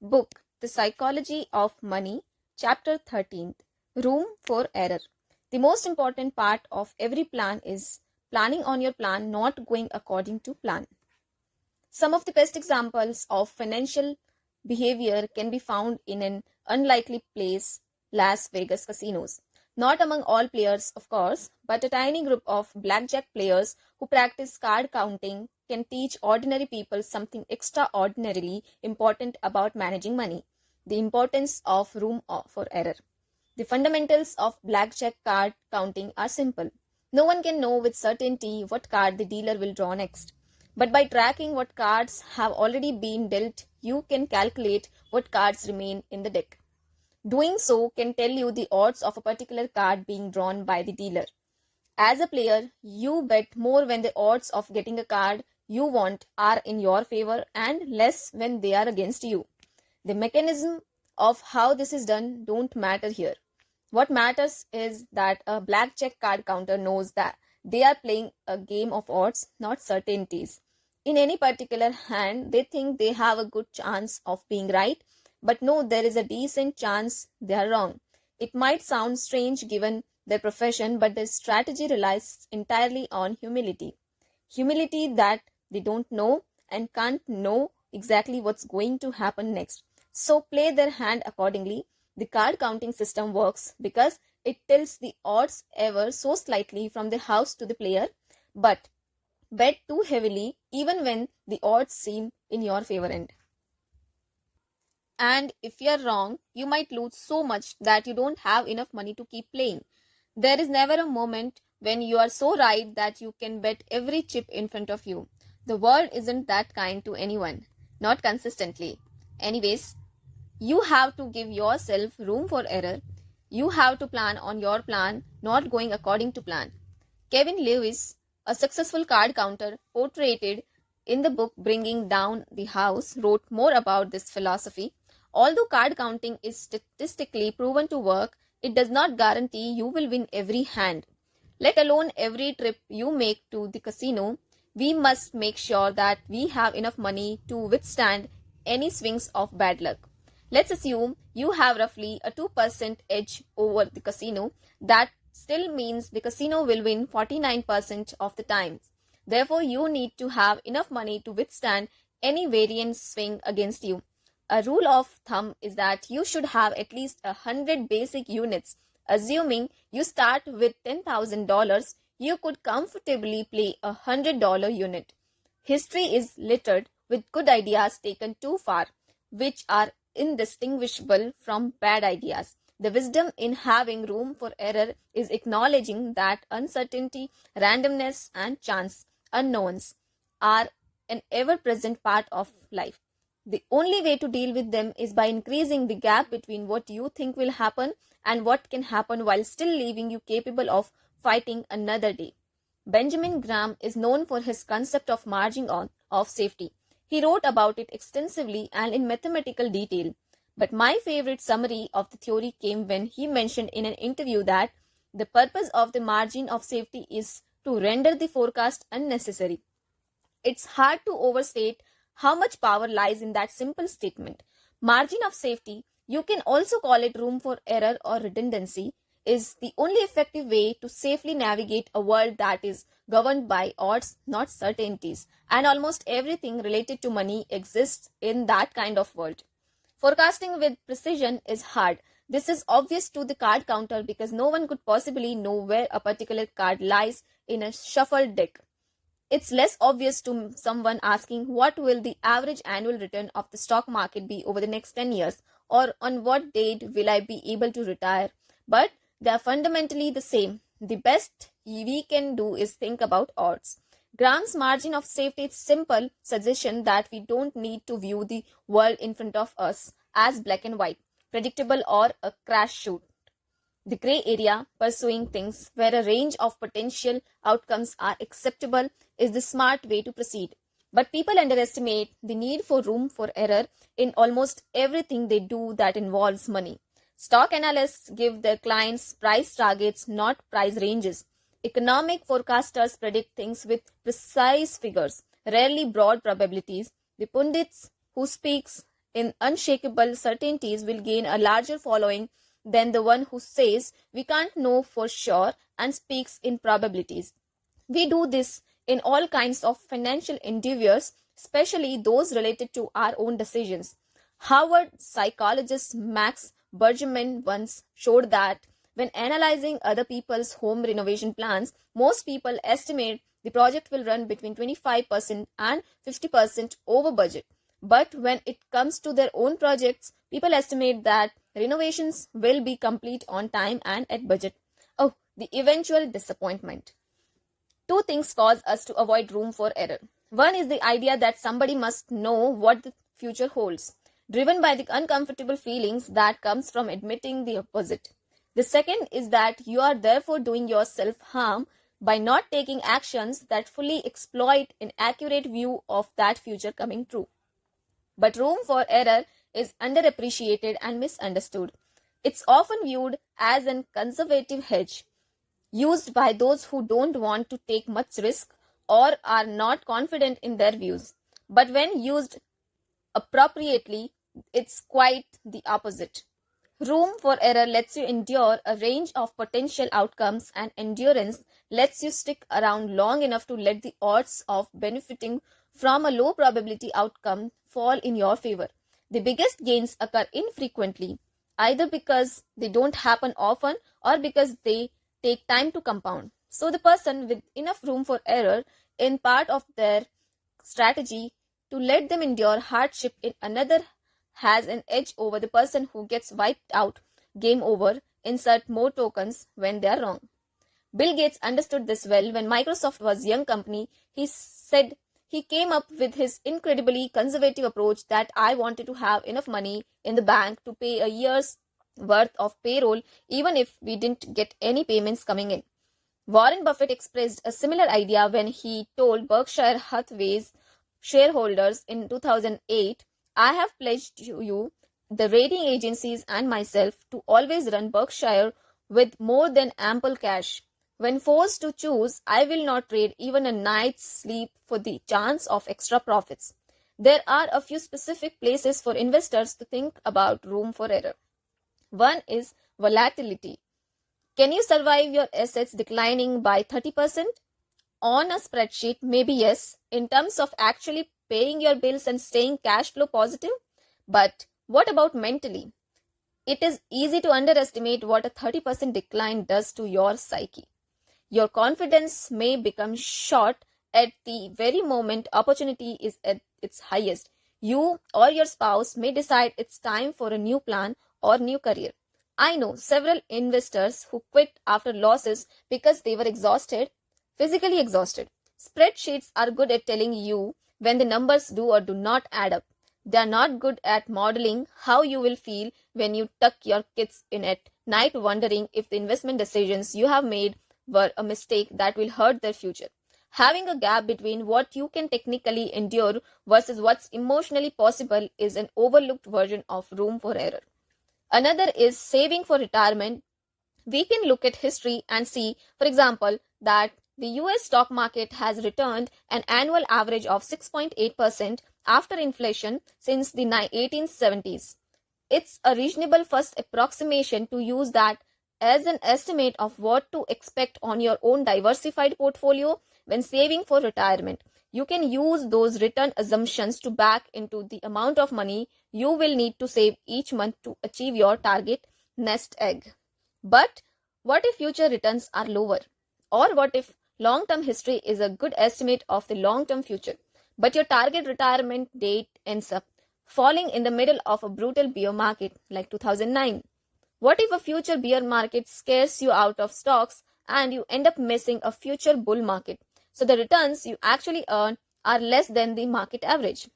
Book, The Psychology of Money, Chapter 13th, Room for Error. The most important part of every plan is planning on your plan not going according to plan. Some of the best examples of financial behavior can be found in an unlikely place, Las Vegas casinos. Not among all players, of course, but a tiny group of blackjack players who practice card counting can teach ordinary people something extraordinarily important about managing money: the importance of room for error. The fundamentals of blackjack card counting are simple. No one can know with certainty what card the dealer will draw next. But by tracking what cards have already been dealt, you can calculate what cards remain in the deck. Doing so can tell you the odds of a particular card being drawn by the dealer. As a player, you bet more when the odds of getting a card you want are in your favor and less when they are against you. The mechanism of how this is done don't matter here. What matters is that a blackjack card counter knows that they are playing a game of odds, not certainties. In any particular hand, they think they have a good chance of being right, but no, there is a decent chance they are wrong. It might sound strange given their profession, but their strategy relies entirely on humility. Humility that they don't know and can't know exactly what's going to happen next. So play their hand accordingly. The card counting system works because it tilts the odds ever so slightly from the house to the player, but bet too heavily even when the odds seem in your favor end. And if you're wrong, you might lose so much that you don't have enough money to keep playing. There is never a moment when you are so right that you can bet every chip in front of you. The world isn't that kind to anyone, not consistently. Anyways, you have to give yourself room for error. You have to plan on your plan, not going according to plan. Kevin Lewis, a successful card counter portrayed in the book Bringing Down the House, wrote more about this philosophy. Although card counting is statistically proven to work, it does not guarantee you will win every hand, let alone every trip you make to the casino. We must make sure that we have enough money to withstand any swings of bad luck. Let's assume you have roughly a 2% edge over the casino. That still means the casino will win 49% of the time. Therefore, you need to have enough money to withstand any variance swing against you. A rule of thumb is that you should have at least 100 basic units. Assuming you start with $10,000, you could comfortably play a $100 unit. History is littered with good ideas taken too far, which are indistinguishable from bad ideas. The wisdom in having room for error is acknowledging that uncertainty, randomness, and chance, unknowns, are an ever-present part of life. The only way to deal with them is by increasing the gap between what you think will happen and what can happen while still leaving you capable of fighting another day. Benjamin Graham is known for his concept of margin of safety. He wrote about it extensively and in mathematical detail. But my favorite summary of the theory came when he mentioned in an interview that the purpose of the margin of safety is to render the forecast unnecessary. It's hard to overstate how much power lies in that simple statement. Margin of safety, you can also call it room for error or redundancy, is the only effective way to safely navigate a world that is governed by odds, not certainties, and almost everything related to money exists in that kind of world. Forecasting with precision is hard. This is obvious to the card counter because no one could possibly know where a particular card lies in a shuffled deck. It's less obvious to someone asking what will the average annual return of the stock market be over the next 10 years, or on what date will I be able to retire. But they are fundamentally the same. The best we can do is think about odds. Graham's margin of safety is simple suggestion that we don't need to view the world in front of us as black and white, predictable or a crash shoot. The gray area, pursuing things where a range of potential outcomes are acceptable, is the smart way to proceed. But people underestimate the need for room for error in almost everything they do that involves money. Stock analysts give their clients price targets, not price ranges. Economic forecasters predict things with precise figures, rarely broad probabilities. The pundits who speak in unshakable certainties will gain a larger following than the one who says we can't know for sure and speaks in probabilities. We do this in all kinds of financial endeavors, especially those related to our own decisions. Harvard psychologist Max Bergman once showed that when analyzing other people's home renovation plans, most people estimate the project will run between 25% and 50% over budget. But when it comes to their own projects, people estimate that renovations will be complete on time and at budget. Oh, the eventual disappointment. Two things cause us to avoid room for error. One is the idea that somebody must know what the future holds, driven by the uncomfortable feelings that comes from admitting the opposite. The second is that you are therefore doing yourself harm by not taking actions that fully exploit an accurate view of that future coming true. But room for error is underappreciated and misunderstood. It's often viewed as a conservative hedge used by those who don't want to take much risk or are not confident in their views. But when used appropriately, it's quite the opposite. Room for error lets you endure a range of potential outcomes, and endurance lets you stick around long enough to let the odds of benefiting from a low probability outcome fall in your favor. The biggest gains occur infrequently, either because they don't happen often or because they take time to compound. So the person with enough room for error in part of their strategy to let them endure hardship in another has an edge over the person who gets wiped out, game over, insert more tokens when they are wrong. Bill Gates understood this well when Microsoft was a young company. He said he came up with his incredibly conservative approach that I wanted to have enough money in the bank to pay a year's worth of payroll even if we didn't get any payments coming in. Warren Buffett expressed a similar idea when he told Berkshire Hathaway's shareholders in 2008, I have pledged you, the rating agencies and myself to always run Berkshire with more than ample cash. When forced to choose, I will not trade even a night's sleep for the chance of extra profits. There are a few specific places for investors to think about room for error. One is volatility. Can you survive your assets declining by 30%? On a spreadsheet, maybe yes, in terms of actually paying your bills and staying cash flow positive. But what about mentally? It is easy to underestimate what a 30% decline does to your psyche. Your confidence may become shot at the very moment opportunity is at its highest. You or your spouse may decide it's time for a new plan or new career. I know several investors who quit after losses because they were exhausted, physically exhausted. Spreadsheets are good at telling you when the numbers do or do not add up. They are not good at modeling how you will feel when you tuck your kids in at night wondering if the investment decisions you have made were a mistake that will hurt their future. Having a gap between what you can technically endure versus what's emotionally possible is an overlooked version of room for error. Another is saving for retirement. We can look at history and see, for example, that the US stock market has returned an annual average of 6.8% after inflation since the 1870s. It's a reasonable first approximation to use that as an estimate of what to expect on your own diversified portfolio when saving for retirement. You can use those return assumptions to back into the amount of money you will need to save each month to achieve your target nest egg. But what if future returns are lower? Or what if long-term history is a good estimate of the long-term future, but your target retirement date ends up falling in the middle of a brutal bear market like 2009? What if a future bear market scares you out of stocks and you end up missing a future bull market? So the returns you actually earn are less than the market average.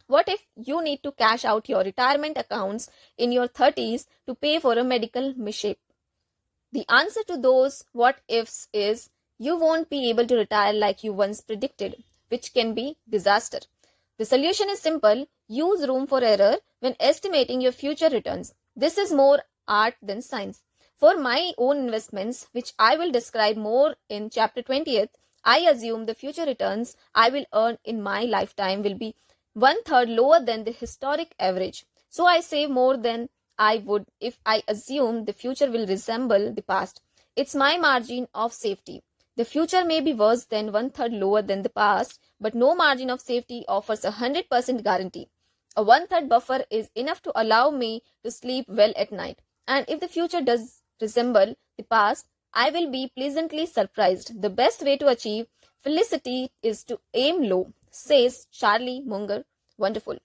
What if you need to cash out your retirement accounts in your 30s to pay for a medical mishap? The answer to those what ifs is you won't be able to retire like you once predicted, which can be disaster. The solution is simple. Use room for error when estimating your future returns. This is more art than science. For my own investments, which I will describe more in chapter 20th, I assume the future returns I will earn in my lifetime will be 1/3 lower than the historic average. So I save more than I would if I assume the future will resemble the past. It's my margin of safety. The future may be worse than 1/3 lower than the past, but no margin of safety offers a 100% guarantee. A 1/3 buffer is enough to allow me to sleep well at night. And if the future does resemble the past, I will be pleasantly surprised. The best way to achieve felicity is to aim low, says Charlie Munger. Wonderful.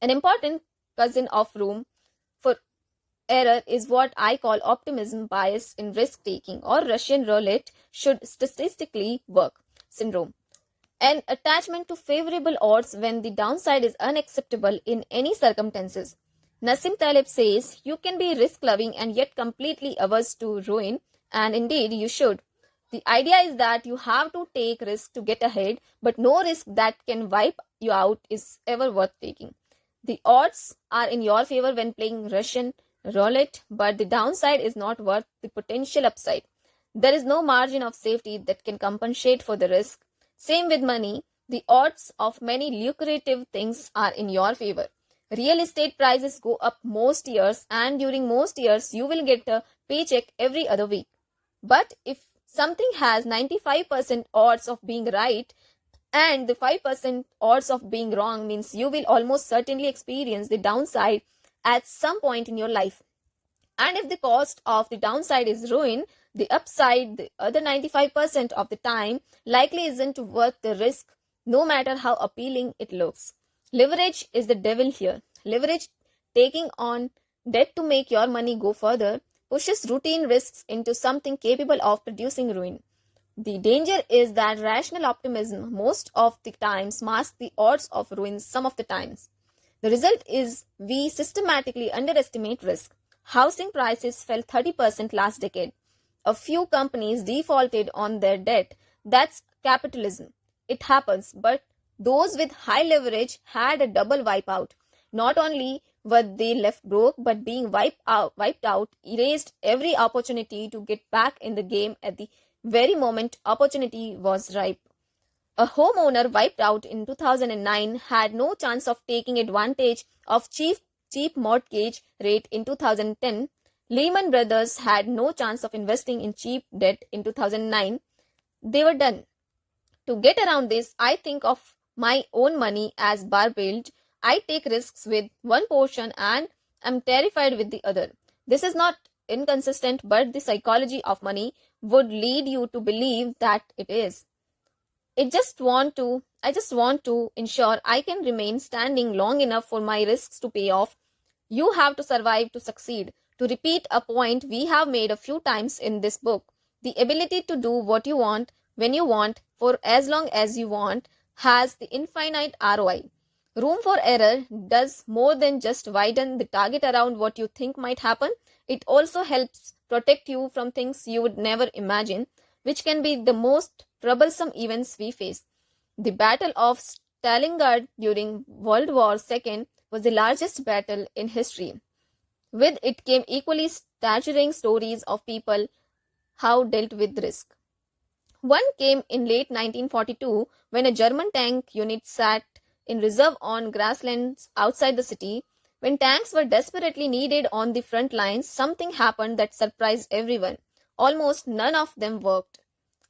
An important cousin of room for error is what I call optimism bias in risk taking, or Russian roulette should statistically work syndrome. An attachment to favorable odds when the downside is unacceptable in any circumstances. Nassim Taleb says you can be risk loving and yet completely averse to ruin, and indeed you should. The idea is that you have to take risk to get ahead, but no risk that can wipe you out is ever worth taking. The odds are in your favor when playing Russian roulette, but the downside is not worth the potential upside. There is no margin of safety that can compensate for the risk. Same with money. The odds of many lucrative things are in your favor. Real estate prices go up most years, and during most years you will get a paycheck every other week. But if something has 95% odds of being right, and the 5% odds of being wrong, means you will almost certainly experience the downside at some point in your life. And if the cost of the downside is ruin, the upside, the other 95% of the time, likely isn't worth the risk, no matter how appealing it looks. Leverage is the devil here. Leverage, taking on debt to make your money go further, pushes routine risks into something capable of producing ruin. The danger is that rational optimism most of the times masks the odds of ruin some of the times. The result is we systematically underestimate risk. Housing prices fell 30% last decade. A few companies defaulted on their debt. That's capitalism. It happens, but those with high leverage had a double wipeout. Not only were they left broke, but being wiped out erased every opportunity to get back in the game at the very moment opportunity was ripe. A homeowner wiped out in 2009 had no chance of taking advantage of cheap mortgage rate in 2010. Lehman Brothers had no chance of investing in cheap debt in 2009. They were done. To get around this, I think of my own money as barbelled. I take risks with one portion and am terrified with the other. This is not inconsistent, but the psychology of money would lead you to believe that it is. I just want to ensure I can remain standing long enough for my risks to pay off. You have to survive to succeed. To repeat a point we have made a few times in this book, the ability to do what you want, when you want, for as long as you want, has the infinite ROI. Room for error does more than just widen the target around what you think might happen. It also helps protect you from things you would never imagine, which can be the most troublesome events we face. The Battle of Stalingrad during World War II was the largest battle in history. With it came equally staggering stories of people how dealt with risk. One came in late 1942 when a German tank unit sat in reserve on grasslands outside the city. When tanks were desperately needed on the front lines, something happened that surprised everyone. Almost none of them worked.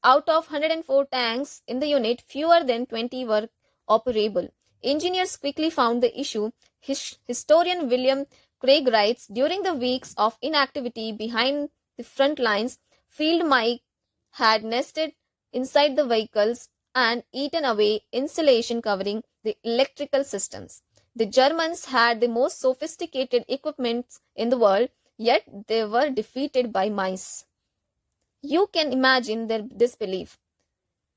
Out of 104 tanks in the unit, fewer than 20 were operable. Engineers quickly found the issue. Historian William Craig writes, during the weeks of inactivity behind the front lines, field mice had nested inside the vehicles and eaten away insulation covering the electrical systems. The Germans had the most sophisticated equipment in the world, yet they were defeated by mice. You can imagine their disbelief.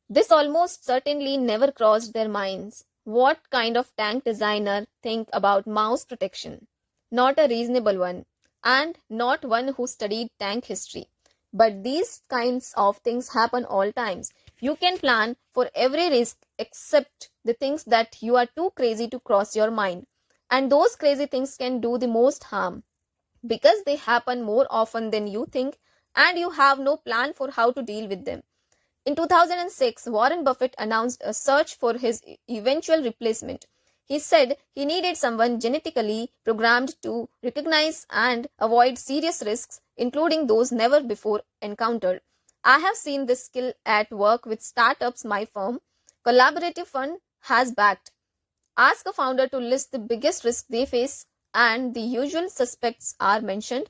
This almost certainly never crossed their minds. What kind of tank designer think about mouse protection? Not a reasonable one, and not one who studied tank history. But these kinds of things happen all times. You can plan for every risk except the things that you are too crazy to cross your mind. And those crazy things can do the most harm because they happen more often than you think, and you have no plan for how to deal with them. In 2006, Warren Buffett announced a search for his eventual replacement. He said he needed someone genetically programmed to recognize and avoid serious risks, including those never before encountered. I have seen this skill at work with startups my firm, Collaborative Fund, has backed. Ask a founder to list the biggest risks they face, and the usual suspects are mentioned.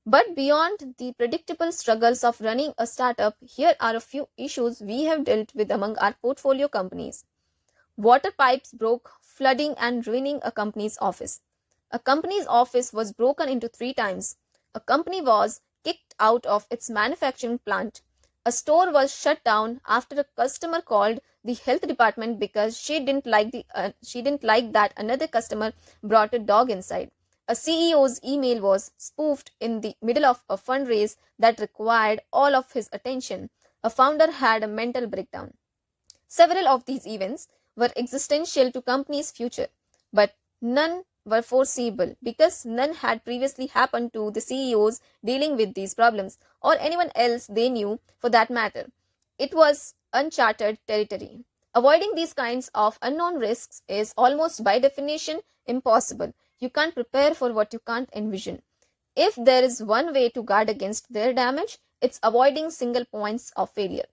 But beyond the predictable struggles of running a startup, here are a few issues we have dealt with among our portfolio companies. Water pipes broke, flooding and ruining a company's office. A company's office was broken into 3 times. A company was kicked out of its manufacturing plant. A store was shut down after a customer called the health department because she didn't like that another customer brought a dog inside. A CEO's email was spoofed in the middle of a fundraise that required all of his attention. A founder had a mental breakdown. Several of these events were existential to company's future, but none were foreseeable because none had previously happened to the CEOs dealing with these problems or anyone else they knew for that matter. It was uncharted territory. Avoiding these kinds of unknown risks is almost by definition impossible. You can't prepare for what you can't envision. If there is one way to guard against their damage, it's avoiding single points of failure.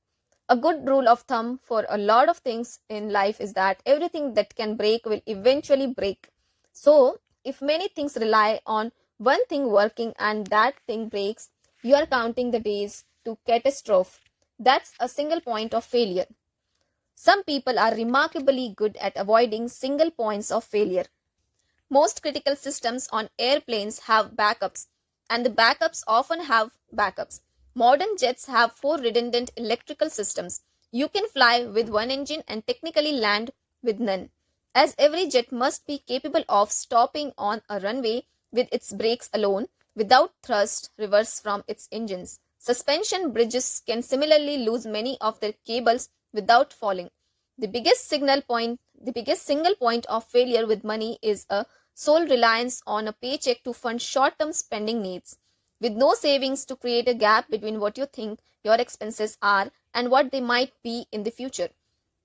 A good rule of thumb for a lot of things in life is that everything that can break will eventually break. So, if many things rely on one thing working and that thing breaks, you are counting the days to catastrophe. That's a single point of failure. Some people are remarkably good at avoiding single points of failure. Most critical systems on airplanes have backups, and the backups often have backups. Modern jets have 4 redundant electrical systems. You can fly with one engine and technically land with none, as every jet must be capable of stopping on a runway with its brakes alone without thrust reverse from its engines. Suspension bridges can similarly lose many of their cables without falling. The biggest single point of failure with money is a sole reliance on a paycheck to fund short-term spending needs, with no savings to create a gap between what you think your expenses are and what they might be in the future.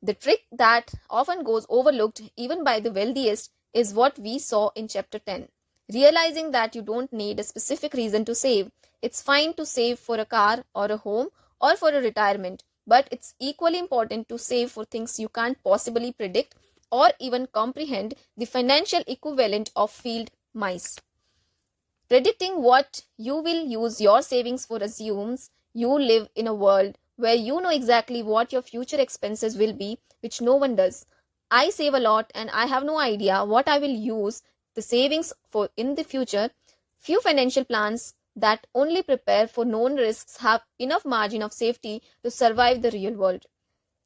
The trick that often goes overlooked even by the wealthiest is what we saw in chapter 10. Realizing that you don't need a specific reason to save. It's fine to save for a car or a home or for a retirement, but it's equally important to save for things you can't possibly predict or even comprehend, the financial equivalent of field mice. Predicting what you will use your savings for assumes you live in a world where you know exactly what your future expenses will be, which no one does. I save a lot and I have no idea what I will use the savings for in the future. Few financial plans that only prepare for known risks have enough margin of safety to survive the real world.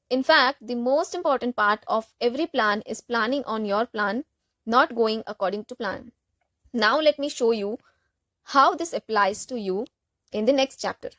In fact, the most important part of every plan is planning on your plan, not going according to plan. Now let me show you how this applies to you in the next chapter.